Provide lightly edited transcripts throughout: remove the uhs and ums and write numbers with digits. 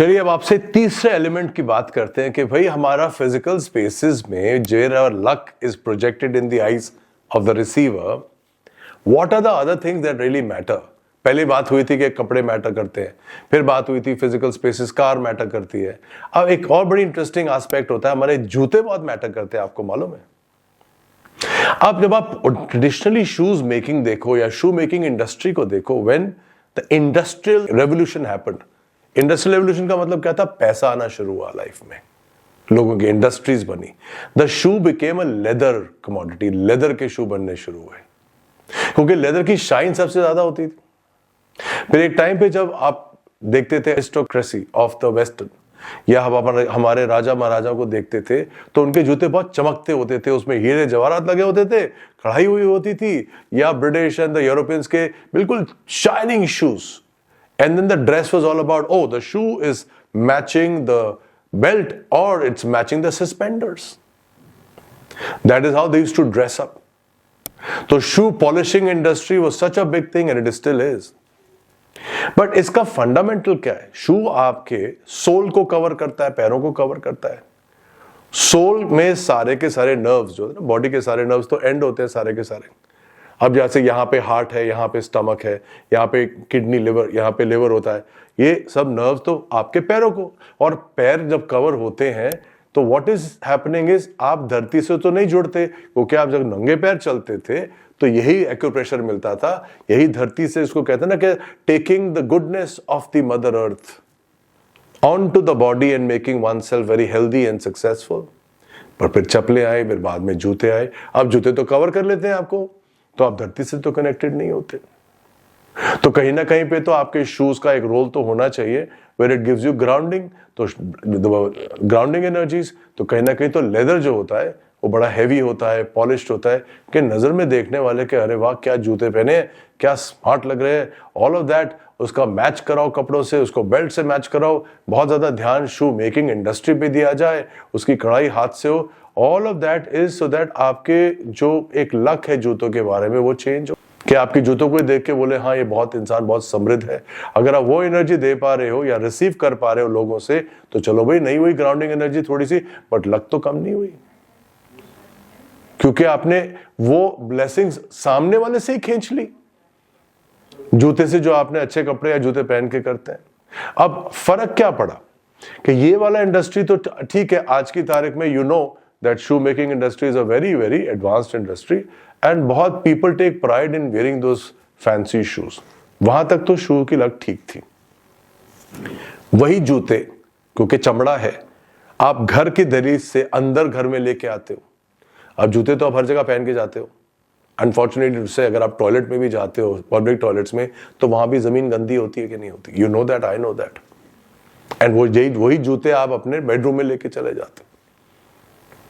चलिए अब आपसे तीसरे एलिमेंट की बात करते हैं कि भाई हमारा फिजिकल स्पेसेस में where our luck is projected in the eyes of the receiver, what are the other things that really matter. पहले बात हुई थी कि कपड़े मैटर करते हैं, फिर बात हुई थी फिजिकल स्पेसेस, कार मैटर करती है। अब एक और बड़ी इंटरेस्टिंग एस्पेक्ट होता है, हमारे जूते बहुत मैटर करते हैं, आपको मालूम है। अब जब आप ट्रेडिशनली शूज मेकिंग देखो या शू मेकिंग इंडस्ट्री को देखो, when the industrial revolution happened, industrial revolution का मतलब क्या था? पैसा आना शुरू हुआ लाइफ में, लोगों की इंडस्ट्रीज बनी, the shoe became a leather commodity, leather के शू बनने शुरू हुए क्योंकि लेदर की शाइन सबसे ज्यादा होती थी। फिर एक टाइम पे जब आप देखते थे एरिस्टोक्रेसी ऑफ द वेस्टर्न, या हमारे राजा महाराजाओं को देखते थे तो उनके जूते बहुत चमकते होते थे, उसमें हीरे जवाहरात लगे होते थे, कढ़ाई हुई होती थी, या ब्रिटिश एंड द यूरोपियंस के बिल्कुल shining shoes. And then the dress was all about, oh, the shoe is matching the belt or it's matching the suspenders. That is how they used to dress up. So shoe polishing industry was such a big thing and it still is. But इसका fundamental क्या है? शू आपके soul को cover करता है, पैरों को cover करता है। सोल में सारे के सारे नर्व्स जो है ना, बॉडी के सारे नर्व्स तो एंड होते हैं सारे के सारे। अब जैसे यहाँ पे हार्ट है, यहाँ पे स्टमक है, यहाँ पे किडनी, लिवर, यहाँ पे लिवर होता है, ये सब नर्व्स तो आपके पैरों को, और पैर जब कवर होते हैं तो व्हाट इज हैपनिंग इज आप धरती से तो नहीं जुड़ते, क्योंकि आप जब नंगे पैर चलते थे तो यही एक्यूप्रेशर मिलता था, यही धरती से, इसको कहते हैं ना कि taking the goodness of the mother earth on to the body and making oneself very healthy and successful. पर फिर चप्पलें आए, फिर बाद में जूते आए। अब जूते तो कवर कर लेते हैं आपको, तो आप धरती से तो कनेक्टेड नहीं होते। तो कहीं ना कहीं पे तो आपके शूज का एक रोल तो होना चाहिए, where it gives you grounding, तो ग्राउंडिंग एनर्जीज। तो कहीं ना कहीं तो लेदर जो होता है वो बड़ा हैवी होता है, पॉलिश्ड होता है, कि नजर में देखने वाले के अरे वाह क्या जूते पहने हैं, क्या स्मार्ट लग रहे हैं, ऑल ऑफ दैट। उसका मैच कराओ कपड़ों से, उसको बेल्ट से मैच कराओ, बहुत ज्यादा ध्यान शू मेकिंग इंडस्ट्री पे दिया जाए, उसकी कढ़ाई हाथ से हो। All of that is so that आपके जो एक लक है जूतों के बारे में वो चेंज हो, कि आपके जूतों को देख के बोले हाँ ये बहुत इंसान बहुत समृद्ध है। अगर आप वो एनर्जी दे पा रहे हो या रिसीव कर पा रहे हो लोगों से, तो चलो भाई, नहीं हुई ग्राउंडिंग एनर्जी थोड़ी सी, बट लक तो कम नहीं हुई, क्योंकि आपने वो ब्लेसिंग्स सामने वाले से ही खींच ली, जूते से जो आपने अच्छे कपड़े या जूते पहन के करते हैं। अब फर्क क्या पड़ा कि ये वाला इंडस्ट्री तो ठीक है, आज की तारीख में you know that shoe making industry is a very very advanced industry and बहुत people take pride in wearing those fancy shoes। वहां तक तो शू की लग ठीक थी। वही जूते, क्योंकि चमड़ा है, आप घर की दहलीज से अंदर घर में लेके आते हो। अब जूते तो आप हर जगह पहन के जाते हो, अनफॉर्चुनेटली से अगर आप टॉयलेट में भी जाते हो, पब्लिक टॉयलेट्स में, तो वहां भी जमीन गंदी होती है कि नहीं होती, you know that, I know that. And वही जूते आप अपने बेडरूम में लेके चले जाते हो।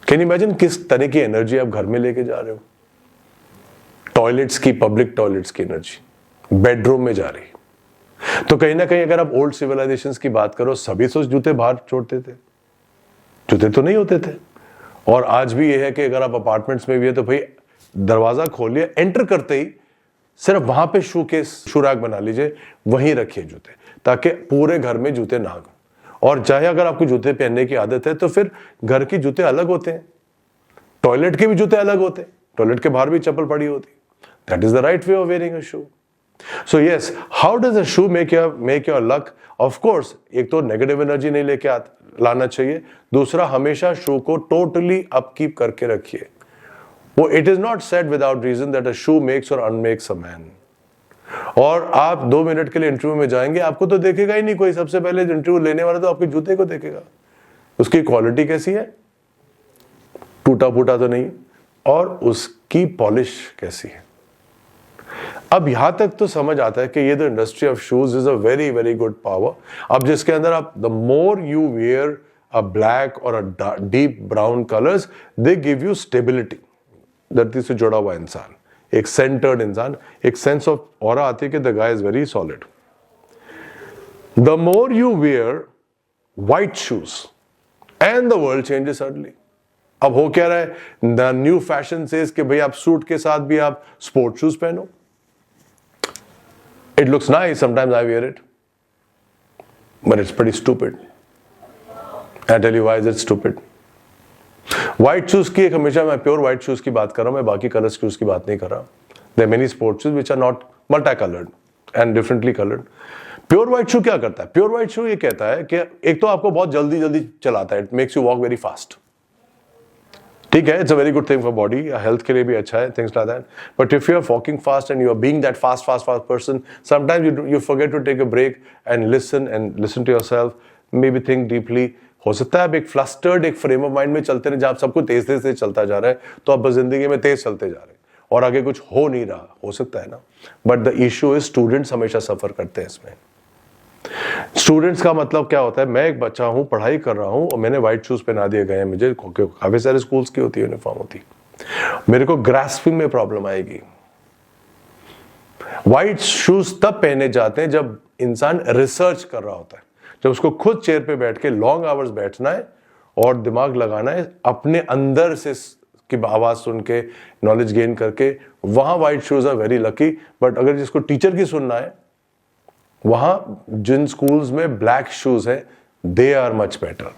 कैन यू इमेजिन किस तरह की एनर्जी आप घर में लेके जा रहे हो? टॉयलेट्स की, पब्लिक टॉयलेट्स की एनर्जी बेडरूम में जा रही। तो कहीं ना कहीं अगर आप ओल्ड सिविलाइजेशंस की बात करो, सभी तो जूते बाहर छोड़ते थे, जूते तो नहीं होते थे। और आज भी ये है कि अगर आप अपार्टमेंट्स में भी है तो भाई दरवाजा खोलिए, एंटर करते ही सिर्फ वहां पे शू रैक बना लीजिए, वहीं रखिए जूते, ताकि पूरे घर में जूते ना हो। और चाहे अगर आपको जूते पहनने की आदत है तो फिर घर के जूते अलग होते हैं, टॉयलेट के भी जूते अलग होते हैं, टॉयलेट के बाहर भी चप्पल पड़ी होती। That is the right way of wearing a shoe. So yes, how does a shoe make your luck? Of course, एक तो नेगेटिव एनर्जी नहीं लेके लाना चाहिए, दूसरा हमेशा शू को टोटली अपकीप करके रखिए। वो it is not said without reason that a shoe makes और अनमेक्स अ मैन। और आप 2 मिनट के लिए इंटरव्यू में जाएंगे, आपको तो देखेगा ही नहीं कोई, सबसे पहले इंटरव्यू लेने वाला तो आपके जूते को देखेगा, उसकी क्वालिटी कैसी है, टूटा फूटा तो नहीं, और उसकी पॉलिश कैसी है। अब यहां तक तो समझ आता है कि ये the industry of shoes is a very very good power. अब जिसके अंदर आप the more you wear a black और a deep brown colours, they give you stability. धरती से जुड़ा हुआ इंसान, एक सेंटर्ड इंसान, एक सेंस ऑफ ऑरा आती है कि the guy is very solid. The more you wear white shoes and the world changes suddenly. अब हो क्या रहा है, द न्यू फैशन सेज कि भाई आप सूट के साथ भी आप स्पोर्ट शूज पहनो। It looks nice, sometimes I wear it, but it's pretty stupid. I tell you why is it stupid. White shoes की एक हमेशा मैं प्योर white shoes की बात कर रहा हूँ, मैं बाकी कलर shoes की बात नहीं कर रहा. There are many sports shoes which are not multicolored and differently colored. Pure white shoe क्या करता है? प्योर व्हाइट शू ये कहता है कि एक तो आपको बहुत जल्दी जल्दी चलाता है, it makes you walk very fast. ठीक है, it's a very good thing for body, health के लिए भी अच्छा है, things like that. But if you are walking fast and you are being that fast person, sometimes you forget to take a break and listen to yourself, maybe think deeply. हो सकता है आप एक flustered एक frame of mind में चलते रहे, जहां आप सब कुछ तेज तेज से चलता जा रहा है, तो आप बस जिंदगी में तेज चलते जा रहे हैं और आगे कुछ हो नहीं रहा. हो सकता है ना. But the issue is students हमेशा सफर करते हैं इसमें. स्टूडेंट्स का मतलब क्या होता है? मैं एक बच्चा हूं, पढ़ाई कर रहा हूं और मैंने व्हाइट शूज पहना दिए गए हैं मुझे, काफी सारे स्कूल्स की होती है यूनिफॉर्म होती, मेरे को ग्रास्पिंग में प्रॉब्लम आएगी. व्हाइट शूज तब पहने जाते हैं जब इंसान रिसर्च कर रहा होता है, जब उसको खुद चेयर पे बैठ के लॉन्ग आवर्स बैठना है और दिमाग लगाना है, अपने अंदर से की आवाज सुन के नॉलेज गेन करके, वहां white shoes are very lucky. But अगर जिसको टीचर की सुनना है, वहां जिन स्कूल्स में ब्लैक शूज है, दे आर मच बेटर.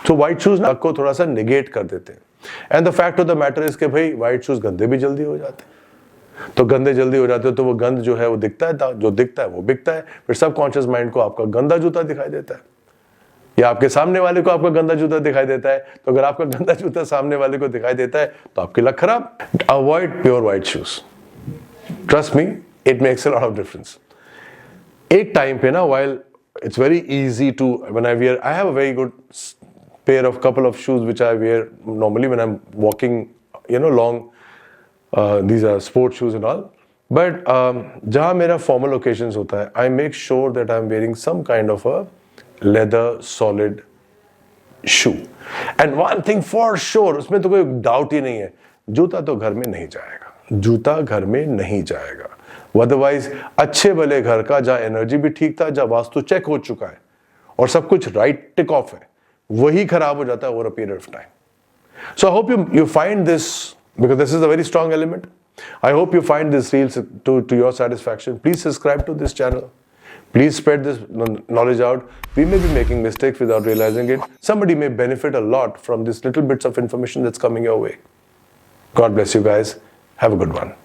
तो व्हाइट शूज ना को थोड़ा सा निगेट कर देते हैं. And the fact of the matter is के भाई व्हाइट शूज गंदे भी जल्दी हो जाते हैं. तो गंदे जल्दी हो जाते हैं तो वो गंद जो है वो दिखता है, जो दिखता है वो बिकता है. फिर सबकॉन्शियस माइंड को आपका गंदा जूता दिखाई देता है, या आपके सामने वाले को आपका गंदा जूता दिखाई देता है. तो अगर आपका गंदा जूता सामने वाले को दिखाई देता है तो आपकी लक खराब. Avoid pure white shoes. Trust me, it makes a lot of difference. एक टाइम पे ना, while it's very easy to, when I have a very good pair of couple of shoes which I wear normally when I'm walking, long. These are sport shoes and all. But जहाँ मेरा formal occasions होता है, I make sure that I'm wearing some kind of a leather solid shoe. And one thing for sure, उसमें तो कोई doubt ही नहीं है, जूता तो घर में नहीं जाएगा. जूता घर में नहीं जाएगा. अदरवाइज अच्छे भले घर का, जहां एनर्जी भी ठीक था, जहां वास्तु चेक हो चुका है और सब कुछ राइट टिक ऑफ है, वही खराब हो जाता है over a period of time. So I hope you find this, because this is a very strong element. I hope you find this reels to your satisfaction. Please subscribe to this channel. Please spread this knowledge out. We may be making mistakes without realizing it. Somebody may benefit a lot from these little bits of information that's coming your way. God bless you guys. Have a good one.